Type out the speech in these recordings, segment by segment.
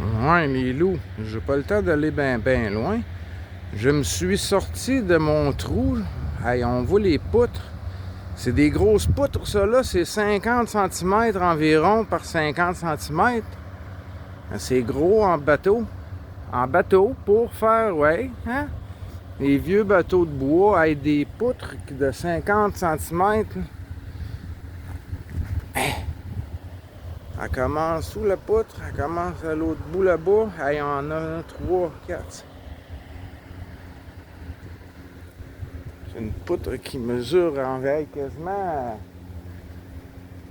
Ouais, les loups, j'ai pas le temps d'aller ben loin. Je me suis sorti de mon trou. Hey, on voit les poutres. C'est des grosses poutres, ça là. C'est 50 cm environ par 50 cm. C'est gros en bateau. En bateau pour faire, ouais, hein? Les vieux bateaux de bois avec des poutres de 50 cm. Elle commence sous la poutre, elle commence à l'autre bout là-bas. Il y en a 3, 4. C'est une poutre qui mesure environ quasiment.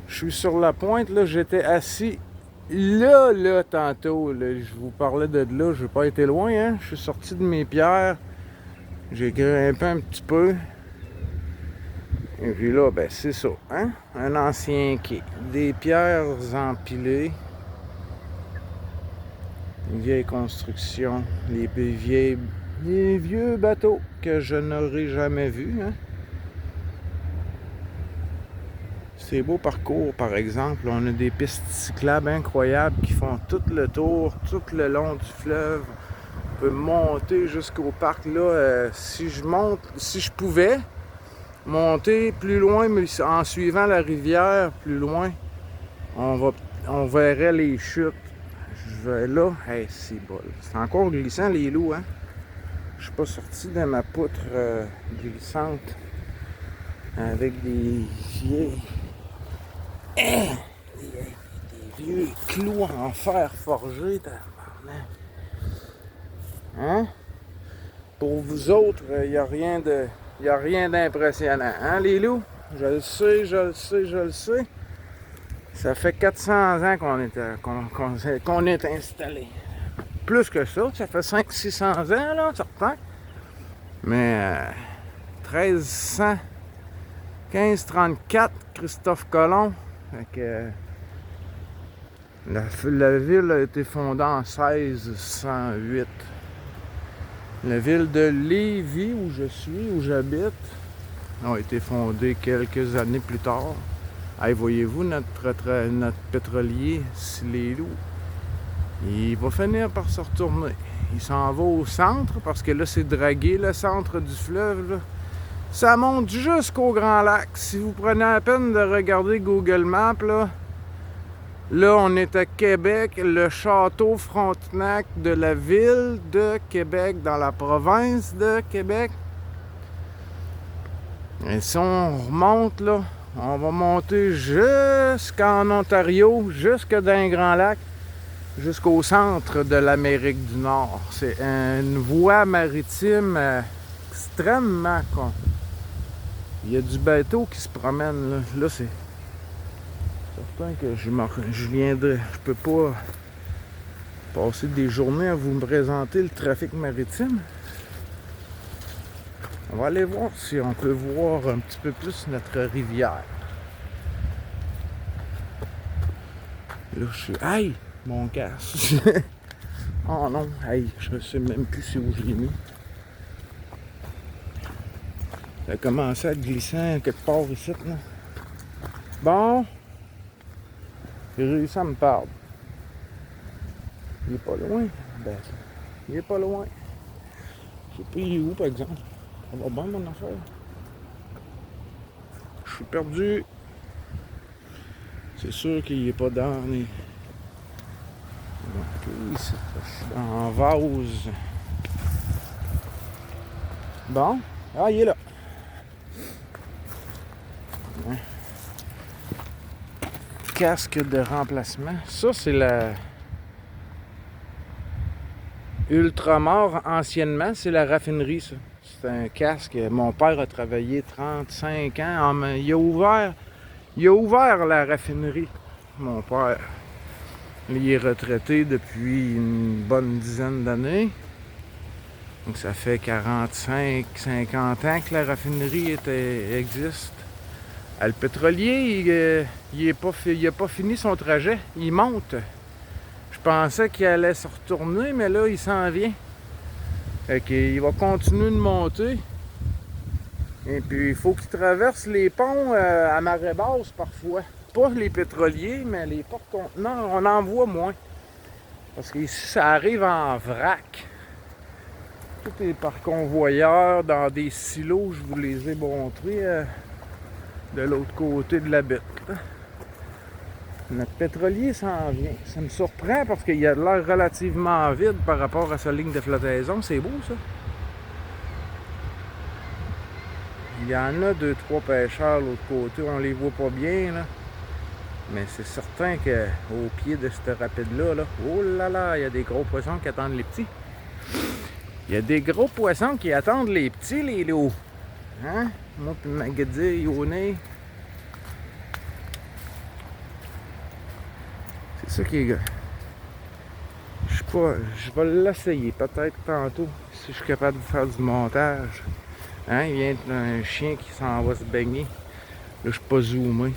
Je suis sur la pointe, là, j'étais assis là, tantôt. Là, je vous parlais de là, je n'ai pas été loin, hein. Je suis sorti de mes pierres. J'ai grimpé un petit peu. Et puis là, ben c'est ça, hein? Un ancien quai. Des pierres empilées. Une vieille construction. Les vieux bateaux que je n'aurais jamais vus, hein? C'est beau parcours, par exemple. On a des pistes cyclables incroyables qui font tout le tour, tout le long du fleuve. On peut monter jusqu'au parc. Là, si je pouvais monter plus loin, mais en suivant la rivière plus loin, on verrait les chutes. Je vais là, hey, c'est bol. C'est encore glissant, les loups, hein? Je suis pas sorti de ma poutre glissante avec des vieilles. Des vieux clous en fer forgé. Hein? Pour vous autres, il n'y a rien d'impressionnant. Hein, les loups? Je le sais. Ça fait 400 ans qu'on est installé. Plus que ça fait 500-600 ans, là, certain. Mais 1534, Christophe Colomb. Fait que, la ville a été fondée en 1608. La ville de Lévis, où j'habite, a été fondée quelques années plus tard. Hey, voyez-vous, notre pétrolier, les loups, il va finir par se retourner. Il s'en va au centre, parce que là, c'est dragué, le centre du fleuve, là. Ça monte jusqu'au Grand Lac. Si vous prenez la peine de regarder Google Maps, là, on est à Québec, le château Frontenac de la ville de Québec, dans la province de Québec. Et si on remonte, là, on va monter jusqu'en Ontario, jusque dans les Grands Lacs, jusqu'au centre de l'Amérique du Nord. C'est une voie maritime extrêmement con. Il y a du bateau qui se promène, là. Là, c'est certain que je viendrai. Je peux pas passer des journées à vous me présenter le trafic maritime. On va aller voir si on peut voir un petit peu plus notre rivière. Là, je suis. Aïe! Mon casque! Oh non! Aïe! Je ne sais même plus où je l'ai mis. Ça a commencé à glisser quelque part ici, là. Bon! J'ai réussi à me perdre. Il est pas loin. Ben, il est pas loin. Je sais pas il est où, par exemple. Ça va bien, mon affaire. Je suis perdu. C'est sûr qu'il est pas dans les. Ok, ici, je suis en vase. Bon. Ah, il est là. Ouais. Casque de remplacement. Ça, c'est la Ultramar, anciennement, c'est la raffinerie, ça. C'est un casque. Mon père a travaillé 35 ans. Il a ouvert la raffinerie, mon père. Il est retraité depuis une bonne dizaine d'années. Donc ça fait 45-50 ans que la raffinerie existe. Le pétrolier, il a pas fini son trajet. Il monte. Je pensais qu'il allait se retourner, mais là, il s'en vient. Fait qu'il va continuer de monter. Et puis, il faut qu'il traverse les ponts à marée basse parfois. Pas les pétroliers, mais les porte-conteneurs, on en voit moins. Parce qu'ici, ça arrive en vrac. Tout est par convoyeur dans des silos. Je vous les ai montrés de l'autre côté de la baie. Notre pétrolier s'en vient. Ça me surprend parce qu'il a l'air relativement vide par rapport à sa ligne de flottaison. C'est beau, ça. Il y en a 2-3 pêcheurs de l'autre côté. On les voit pas bien, là. Mais c'est certain qu'au pied de ce rapide-là, là, oh là là, il y a des gros poissons qui attendent les petits. Il y a des gros poissons qui attendent les petits, les loups. Hein? Moi puis Magadie, Yoné. C'est ça qui est... Je sais pas, je vais l'essayer peut-être tantôt, si je suis capable de faire du montage. Hein? Il vient un chien qui s'en va se baigner. Là, je suis pas zoomé.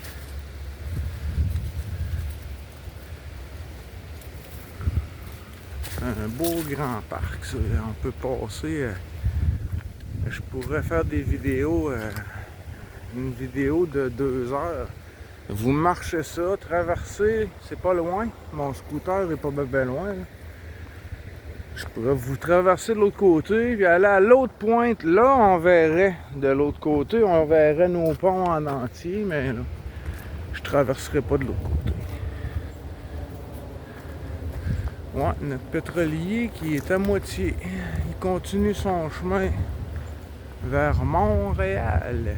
Un beau grand parc, ça. On peut passer... je pourrais faire des vidéos... une vidéo de 2 heures. Vous marchez ça, traversez, c'est pas loin. Mon scooter est pas bien loin. Là. Je pourrais vous traverser de l'autre côté, puis aller à l'autre pointe. Là, on verrait de l'autre côté, on verrait nos ponts en entier, mais là, je traverserai pas de l'autre côté. Ouais, notre pétrolier qui est à moitié. Il continue son chemin vers Montréal.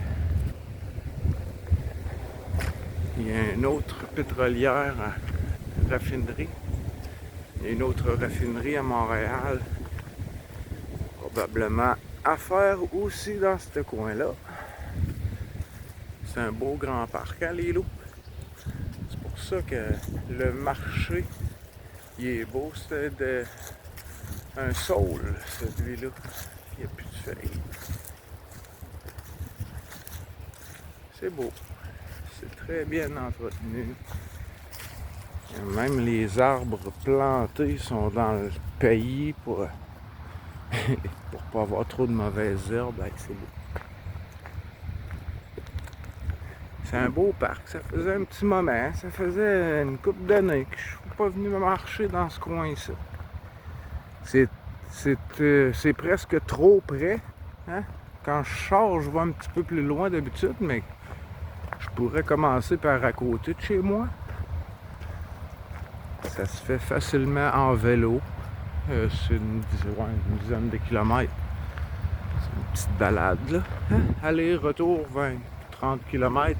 Il y a une autre pétrolière, raffinerie. Il y a une autre raffinerie à Montréal. Probablement à faire aussi dans ce coin-là. C'est un beau grand parc, hein, les loups? C'est pour ça que le marché, il est beau. C'était un saule, celui-là. Il n'y a plus de feuilles. C'est beau. C'est très bien entretenu. Même les arbres plantés sont dans le pays pour pas avoir trop de mauvaises herbes. C'est beau. C'est un beau parc. Ça faisait un petit moment. Ça faisait une couple d'années que je suis pas venu marcher dans ce coin-ci. C'est presque trop près. Hein? Quand je sors, je vais un petit peu plus loin d'habitude, mais je pourrais commencer par à côté de chez moi. Ça se fait facilement en vélo. C'est une dizaine de kilomètres. C'est une petite balade, là. Hein? Aller-retour, 20-30 kilomètres.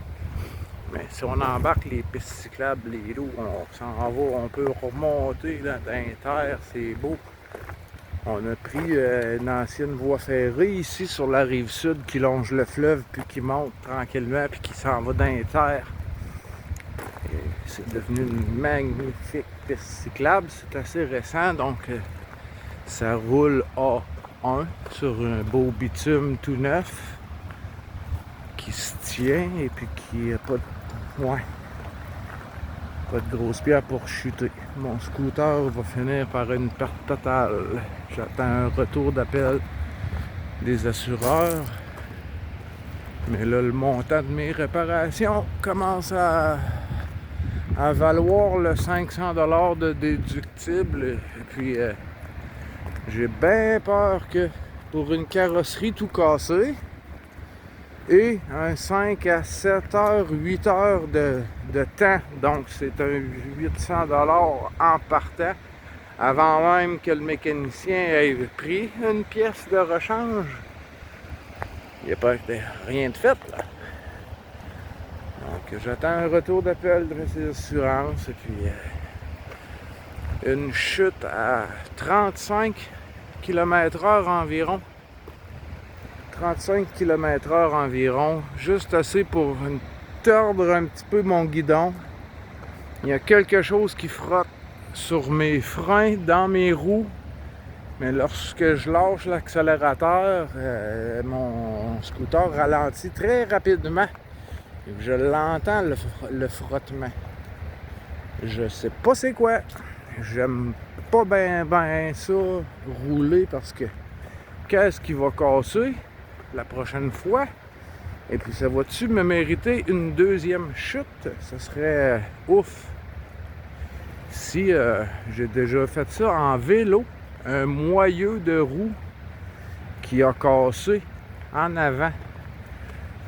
Mais si on embarque les pistes cyclables, les loups, on s'en va, on peut remonter dans les terres, c'est beau. On a pris une ancienne voie ferrée ici sur la rive sud qui longe le fleuve, puis qui monte tranquillement, puis qui s'en va dans les terres. C'est devenu une magnifique piste cyclable, c'est assez récent, donc ça roule A1 sur un beau bitume tout neuf qui se tient et puis qui n'a pas de grosses pierres pour chuter. Mon scooter va finir par une perte totale. J'attends un retour d'appel des assureurs. Mais là, le montant de mes réparations commence à valoir le 500 $ de déductible. Et puis, j'ai bien peur que pour une carrosserie tout cassée et un 5 à 7 heures, 8 heures de temps, donc c'est un 800 $ en partant, avant même que le mécanicien ait pris une pièce de rechange. Il n'y a pas rien de fait, là. Donc, j'attends un retour d'appel de mes assurances et puis une chute à 35 km/h environ. 35 km/h environ, juste assez pour tordre un petit peu mon guidon. Il y a quelque chose qui frotte sur mes freins, dans mes roues. Mais lorsque je lâche l'accélérateur, mon scooter ralentit très rapidement. Je l'entends, le frottement. Je sais pas c'est quoi. J'aime pas ben ça, rouler, parce que qu'est-ce qui va casser la prochaine fois? Et puis ça va-tu me mériter une deuxième chute? Ça serait ouf Ici, j'ai déjà fait ça en vélo. Un moyeu de roue qui a cassé en avant.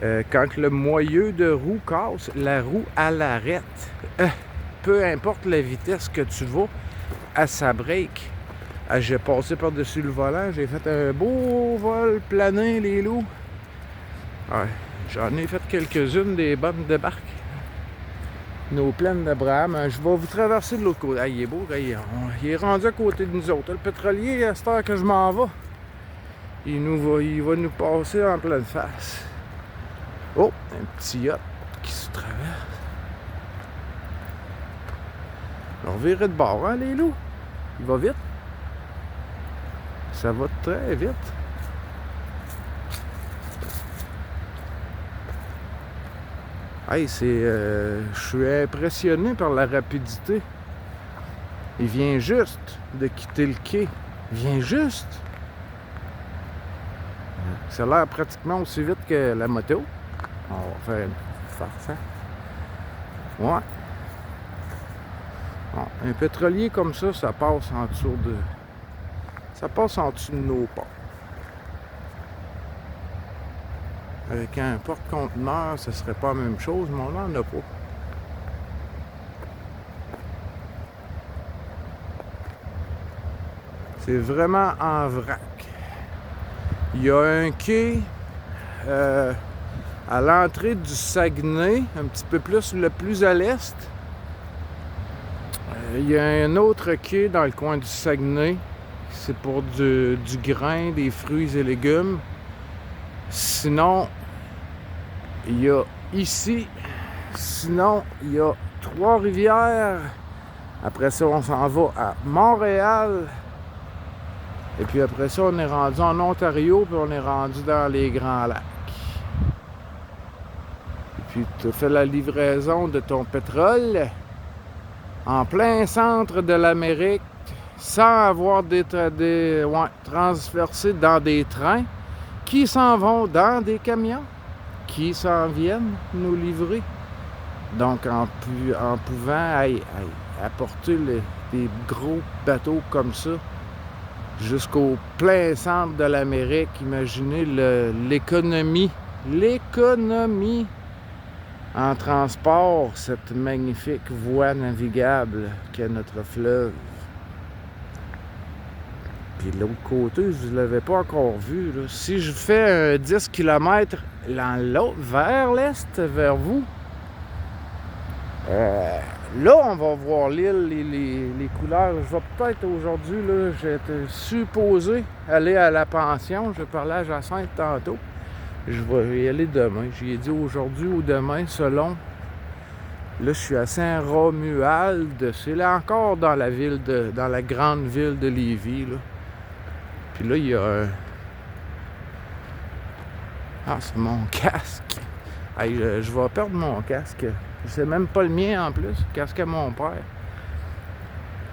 Quand le moyeu de roue casse, la roue, elle arrête. Peu importe la vitesse que tu vas, elle s'abrèque. J'ai passé par-dessus le volant, j'ai fait un beau vol plané, les loups. Ouais, j'en ai fait quelques-unes des bonnes débarques. Nos plaines d'Abraham. Je vais vous traverser de l'autre côté. Ah, il est beau, il est rendu à côté de nous autres. Le pétrolier, à cette heure que je m'en vais, il va nous passer en pleine face. Oh, un petit yacht qui se traverse. On va virer de bord, hein, les loups? Il va vite. Ça va très vite. Hey, je suis impressionné par la rapidité. Il vient juste de quitter le quai. Il vient juste. Ça a l'air pratiquement aussi vite que la moto. On va faire une farce, hein? Ouais. Bon, un pétrolier comme ça, ça passe en dessous de... Ça passe en dessous de nos pas. Avec un porte-conteneur, ce serait pas la même chose, mais on n'en a pas. C'est vraiment en vrac. Il y a un quai à l'entrée du Saguenay, un petit peu plus à l'est. Il y a un autre quai dans le coin du Saguenay. C'est pour du grain, des fruits et légumes. Sinon, il y a ici. Sinon, il y a Trois-Rivières. Après ça, on s'en va à Montréal. Et puis après ça, on est rendu en Ontario, puis on est rendu dans les Grands Lacs. Et puis tu fais la livraison de ton pétrole en plein centre de l'Amérique, sans avoir transversé dans des trains qui s'en vont dans des camions, qui s'en viennent nous livrer. Donc en pouvant apporter des gros bateaux comme ça jusqu'au plein centre de l'Amérique, imaginez l'économie en transport, cette magnifique voie navigable qu'est notre fleuve. Puis de l'autre côté, je ne l'avais pas encore vu, là. Si je fais un 10 km vers l'est, vers vous, là, on va voir l'île, les couleurs. Je vais peut-être aujourd'hui, là, j'étais supposé aller à la pension. Je parlais à Jacinthe tantôt. Je vais y aller demain. J'ai dit aujourd'hui ou demain, selon. Là, je suis à Saint-Romuald. C'est là encore dans la grande ville de Lévis, là. Puis là, il y a un... Ah, c'est mon casque. Hey, je vais perdre mon casque. C'est même pas le mien en plus, le casque à mon père.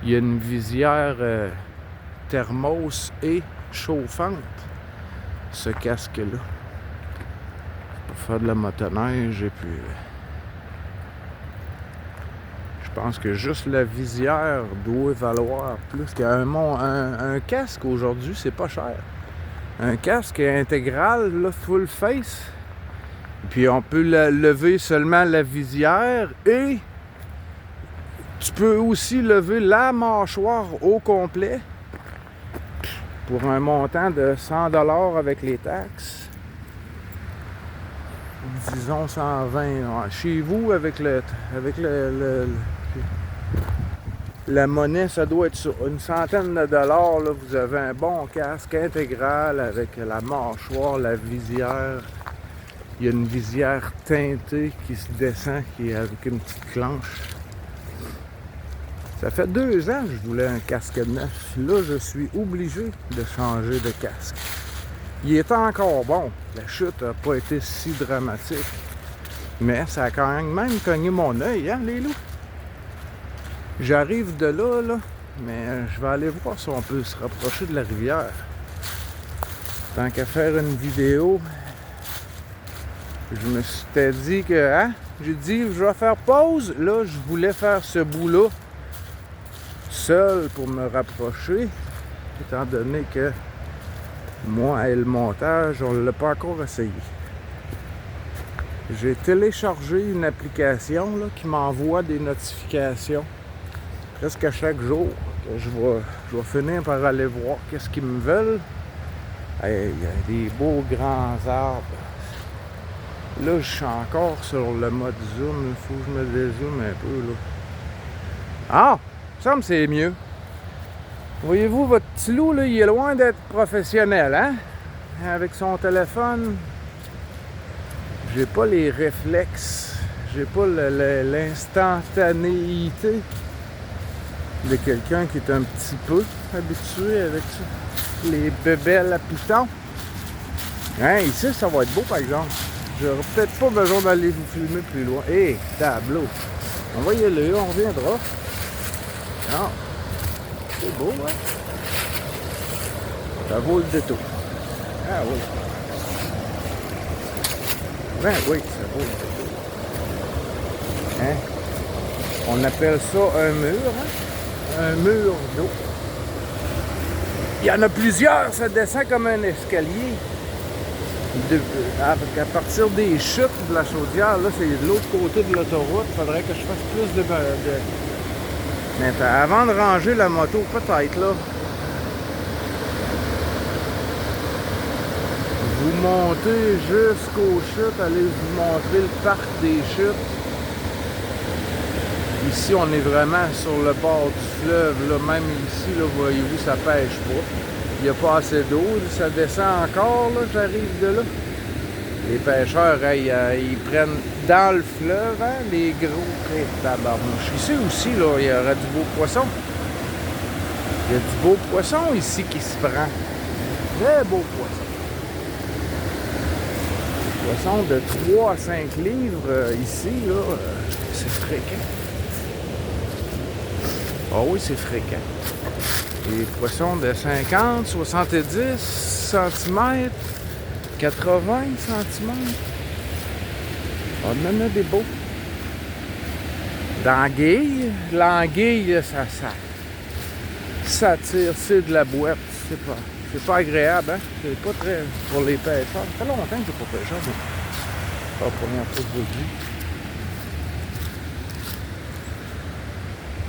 Il y a une visière thermos et chauffante, ce casque-là. Pour faire de la motoneige et puis... Je pense que juste la visière doit valoir plus qu'un casque aujourd'hui, c'est pas cher. Un casque intégral, là, full face. Puis on peut lever seulement la visière et tu peux aussi lever la mâchoire au complet pour un montant de 100$ avec les taxes. Disons 120. Chez vous, avec la monnaie, ça doit être sur une centaine de dollars. Là, vous avez un bon casque intégral avec la mâchoire, la visière. Il y a une visière teintée qui se descend, qui est avec une petite clenche. Ça fait 2 ans que je voulais un casque neuf. Là, je suis obligé de changer de casque. Il est encore bon. La chute n'a pas été si dramatique. Mais ça a quand même cogné mon œil, hein, les loups? J'arrive de là, mais je vais aller voir si on peut se rapprocher de la rivière. Tant qu'à faire une vidéo, je me suis dit que, j'ai dit, je vais faire pause. Là, je voulais faire ce bout-là seul pour me rapprocher, étant donné que moi et le montage, on ne l'a pas encore essayé. J'ai téléchargé une application là, qui m'envoie des notifications presque à chaque jour. Que je vais finir par aller voir qu'est-ce qu'ils me veulent. Hey, il y a des beaux grands arbres. Là, je suis encore sur le mode zoom. Il faut que je me dézoome un peu. Là. Ah! Il me semble que c'est mieux. Voyez-vous, votre petit loup, là, il est loin d'être professionnel, hein? Avec son téléphone, j'ai pas les réflexes. J'ai pas l'instantanéité de quelqu'un qui est un petit peu habitué avec ça. Les bébelles à pitons. Hein, ici, ça va être beau, par exemple. J'aurais peut-être pas besoin d'aller vous filmer plus loin. Hé, tableau. Envoyez-le, on reviendra. Non. C'est beau, hein? Ça vaut le détour. Ah oui. Ben oui, ça vaut le détour. Hein? On appelle ça un mur, hein? Un mur d'eau. Il y en a plusieurs, ça descend comme un escalier. À partir des chutes de la chaudière, là, c'est de l'autre côté de l'autoroute. Il faudrait que je fasse plus de... Mais avant de ranger la moto, peut-être, là. Vous montez jusqu'aux chutes, allez vous montrer le parc des chutes. Ici, on est vraiment sur le bord du fleuve. Là. Même ici, là, voyez-vous, ça pêche pas. Il n'y a pas assez d'eau. Ça descend encore, là, j'arrive de là. Les pêcheurs, ils prennent dans le fleuve, hein, les gros tabarnouches. Ici aussi, là, il y aura du beau poisson. Il y a du beau poisson ici qui se prend. Très beau poisson. Poisson de 3 à 5 livres ici, là, c'est fréquent. Ah oui, c'est fréquent. Des poissons de 50, 70 cm, 80 cm. On en a des beaux. D'anguille. L'anguille, ça tire, c'est de la boîte. C'est pas agréable, hein? C'est pas très pour les pêcheurs. Ça fait longtemps que j'ai pas pêché, mais c'est la première fois que je le dis.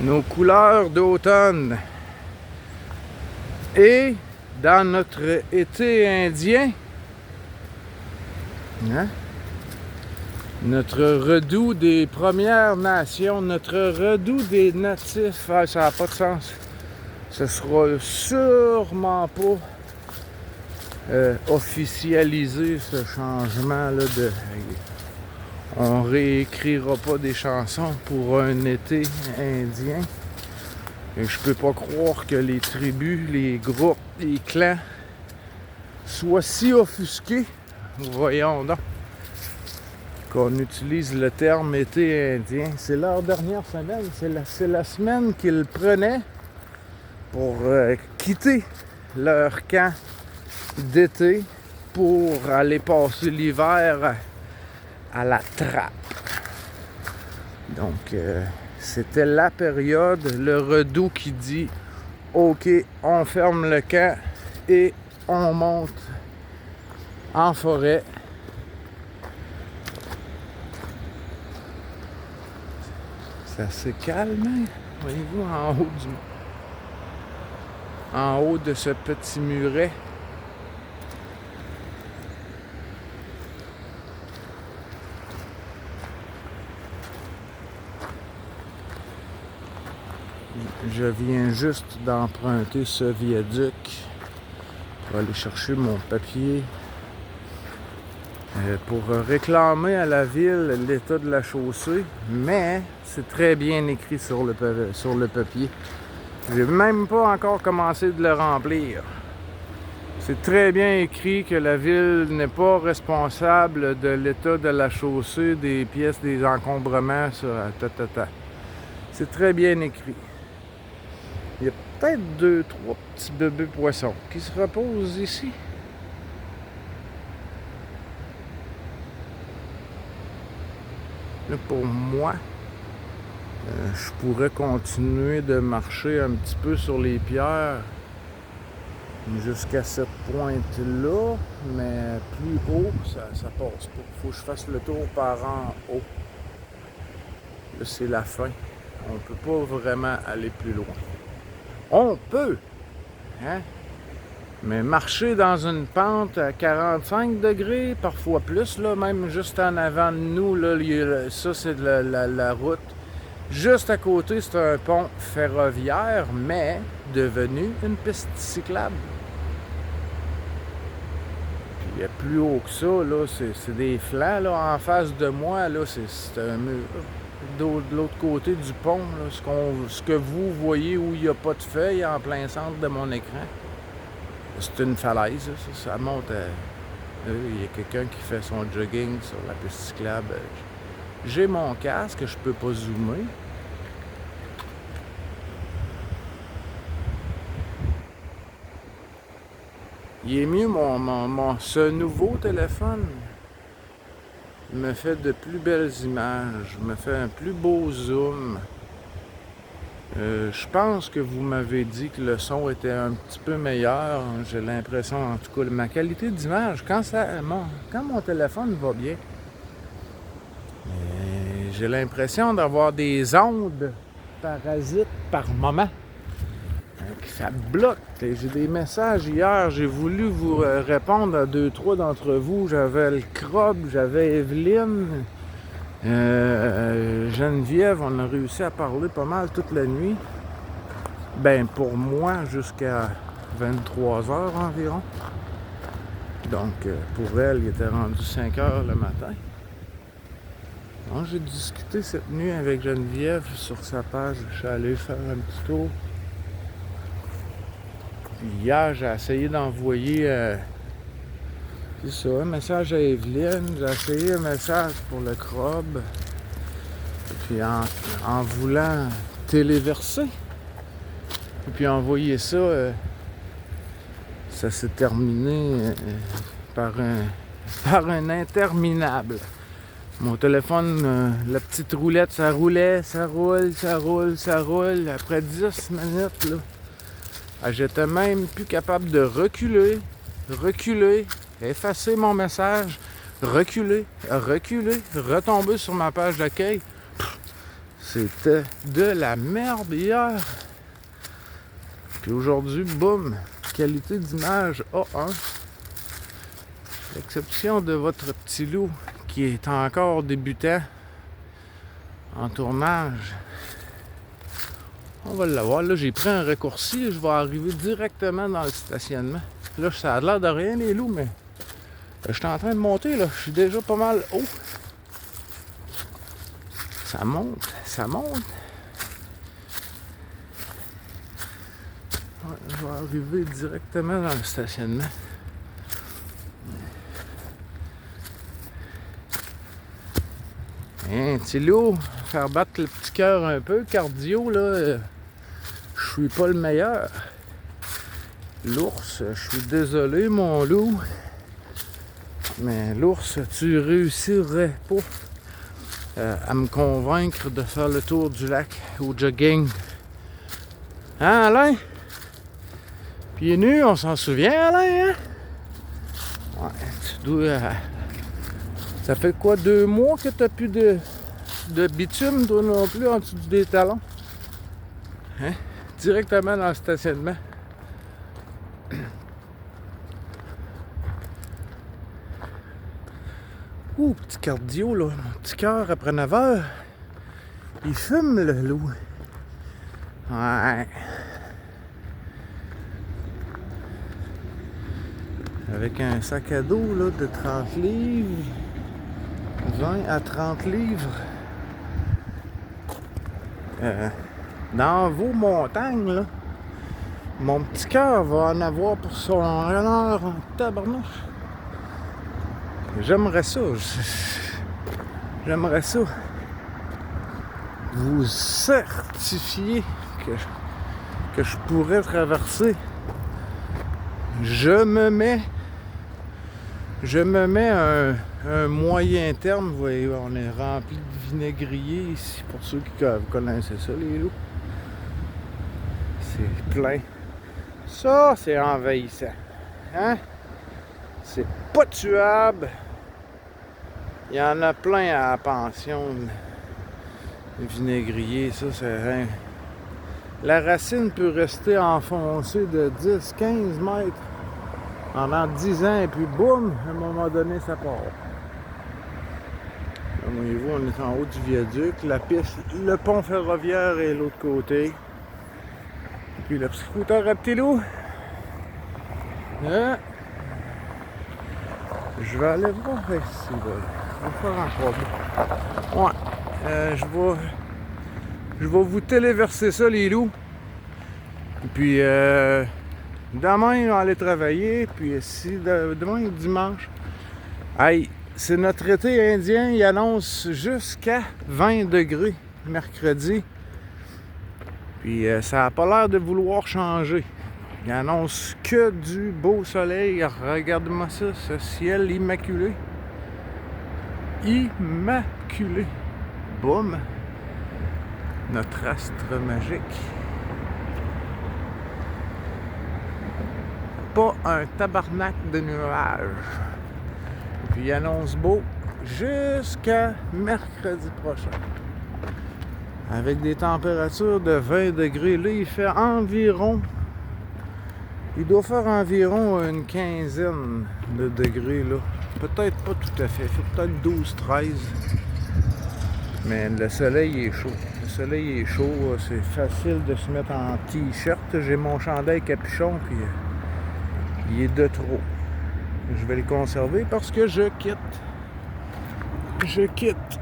Nos couleurs d'automne. Et dans notre été indien, hein? Notre redout des Premières Nations, notre redout des natifs, ah, ça n'a pas de sens. Ce sera sûrement pas officialisé, ce changement-là de... On réécrira pas des chansons pour un été indien. Et je peux pas croire que les tribus, les groupes, les clans soient si offusqués. Voyons donc. Qu'on utilise le terme été indien. C'est leur dernière semaine. C'est la semaine qu'ils prenaient pour quitter leur camp d'été pour aller passer l'hiver à la trappe. Donc, c'était la période, le redout qui dit « OK, on ferme le camp et on monte en forêt. » C'est assez calme, hein? Voyez-vous, en haut de ce petit muret. Je viens juste d'emprunter ce viaduc pour aller chercher mon papier pour réclamer à la ville l'état de la chaussée, mais c'est très bien écrit sur le papier. J'ai même pas encore commencé de le remplir. C'est très bien écrit que la ville n'est pas responsable de l'état de la chaussée, des pièces, des encombrements, ça, C'est très bien écrit. Il y a peut-être 2-3 petits bébés poissons qui se reposent ici. Là, pour moi, Je pourrais continuer de marcher un petit peu sur les pierres jusqu'à cette pointe-là, mais plus haut, ça passe pas. Faut que je fasse le tour par en haut. Là, c'est la fin. On peut pas vraiment aller plus loin. On peut, hein? Mais marcher dans une pente à 45 degrés, parfois plus, là, même juste en avant de nous, là, ça c'est la route. Juste à côté, c'est un pont ferroviaire, mais devenu une piste cyclable. Puis il y a plus haut que ça, là, c'est des flancs, là, en face de moi, là, c'est un mur. De l'autre côté du pont, là, ce que vous voyez où il n'y a pas de feuilles en plein centre de mon écran, c'est une falaise, ça monte à... Il y a quelqu'un qui fait son jogging sur la piste cyclable. J'ai mon casque, je peux pas zoomer. Il est mieux, ce nouveau téléphone me fait de plus belles images, me fait un plus beau zoom. Je pense que vous m'avez dit que le son était un petit peu meilleur. J'ai l'impression, en tout cas, ma qualité d'image, quand mon téléphone va bien, j'ai l'impression d'avoir des ondes parasites par moment. Ça bloque. J'ai des messages hier, j'ai voulu vous répondre à 2-3 d'entre vous. J'avais le Crob, j'avais Evelyne, Geneviève, on a réussi à parler pas mal toute la nuit. Ben pour moi jusqu'à 23h environ. Donc pour elle, il était rendu 5h le matin. Donc j'ai discuté cette nuit avec Geneviève sur sa page. Je suis allé faire un petit tour. Puis hier, j'ai essayé d'envoyer c'est ça, un message à Evelyne. J'ai essayé un message pour le Crob. Puis en voulant téléverser. Et puis envoyer ça, ça s'est terminé par un interminable. Mon téléphone, la petite roulette, ça roulait, ça roule, ça roule, ça roule. Après 10 minutes, là, j'étais même plus capable de reculer, effacer mon message, reculer, retomber sur ma page d'accueil. C'était de la merde hier. Puis aujourd'hui, boum, qualité d'image A1. L'exception de votre petit loup qui est encore débutant en tournage. On va l'avoir. Là, j'ai pris un raccourci. Je vais arriver directement dans le stationnement. Là, ça a l'air de rien, les loups, mais je suis en train de monter. Là. Je suis déjà pas mal haut. Ça monte, ça monte. Ouais, je vais arriver directement dans le stationnement. Hein, petit loup, faire battre le petit cœur un peu, cardio, là, je suis pas le meilleur. L'ours, je suis désolé, mon loup, mais l'ours, tu réussirais pas à me convaincre de faire le tour du lac au jogging. Hein, Alain? Pieds nus, on s'en souvient, Alain, hein? Ouais, tu dois... Ça fait quoi, 2 mois que t'as plus de bitume, toi non plus, en dessous des talons? Hein? Directement dans le stationnement. Ouh, petit cardio, là. Mon petit cœur, après 9 heures, il fume, le loup. Ouais. Avec un sac à dos, là, de 30 livres. 20 à 30 livres. Dans vos montagnes, là, mon petit cœur va en avoir pour son honneur en tabarnouche. J'aimerais ça. J'aimerais ça. Vous certifier que je pourrais traverser. Je me mets Je me mets un moyen terme. Vous voyez, on est rempli de vinaigrier ici, pour ceux qui connaissent ça, les loups. C'est plein. Ça, c'est envahissant. Hein? C'est pas tuable. Il y en a plein à la pension. Le vinaigrier, ça, c'est rien. La racine peut rester enfoncée de 10-15 mètres pendant 10 ans, et puis boum, à un moment donné, ça part. Comme voyez-vous, on est en haut du viaduc. La piste, le pont ferroviaire est de l'autre côté. Puis le petit scooter à petit loup. Hein? Je vais aller voir ici. Je vais faire encore. Ouais. Je vais vous téléverser ça, les loups. Puis demain, on va aller travailler. Puis si demain est dimanche. Hey, c'est notre été indien. Il annonce jusqu'à 20 degrés mercredi. Puis ça n'a pas l'air de vouloir changer. Il annonce que du beau soleil. Regarde-moi ça, ce ciel immaculé. Immaculé. Boum. Notre astre magique. Pas un tabarnak de nuages. Puis il annonce beau jusqu'à mercredi prochain. Avec des températures de 20 degrés. Là, il fait environ... Il doit faire environ une quinzaine de degrés, là. Peut-être pas tout à fait. Il fait peut-être 12-13. Mais le soleil est chaud. Le soleil est chaud. C'est facile de se mettre en t-shirt. J'ai mon chandail capuchon, puis il est de trop. Je vais le conserver parce que je quitte. Je quitte.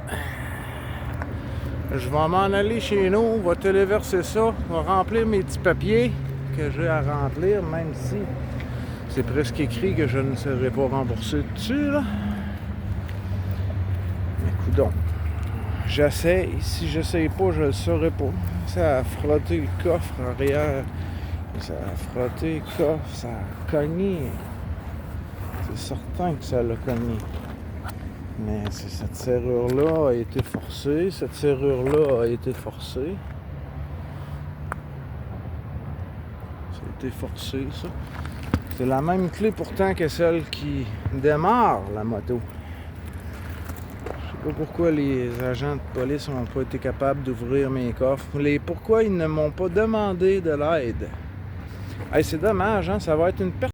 Je vais m'en aller chez nous. Je vais téléverser ça. Je vais remplir mes petits papiers que j'ai à remplir, même si c'est presque écrit que je ne serai pas remboursé dessus, là. Mais coudonc. J'essaie. Si j'essaye pas, je le saurai pas. Ça a frotté le coffre arrière. Ça a frotté le coffre. Ça a cogné. C'est certain que ça l'a cogné. Mais cette serrure-là a été forcée. Cette serrure-là a été forcée. Ça a été forcé, ça. C'est la même clé pourtant que celle qui démarre la moto. Je sais pas pourquoi les agents de police n'ont pas été capables d'ouvrir mes coffres. Pourquoi ils ne m'ont pas demandé de l'aide. Hey, c'est dommage, hein? Ça va être une perte.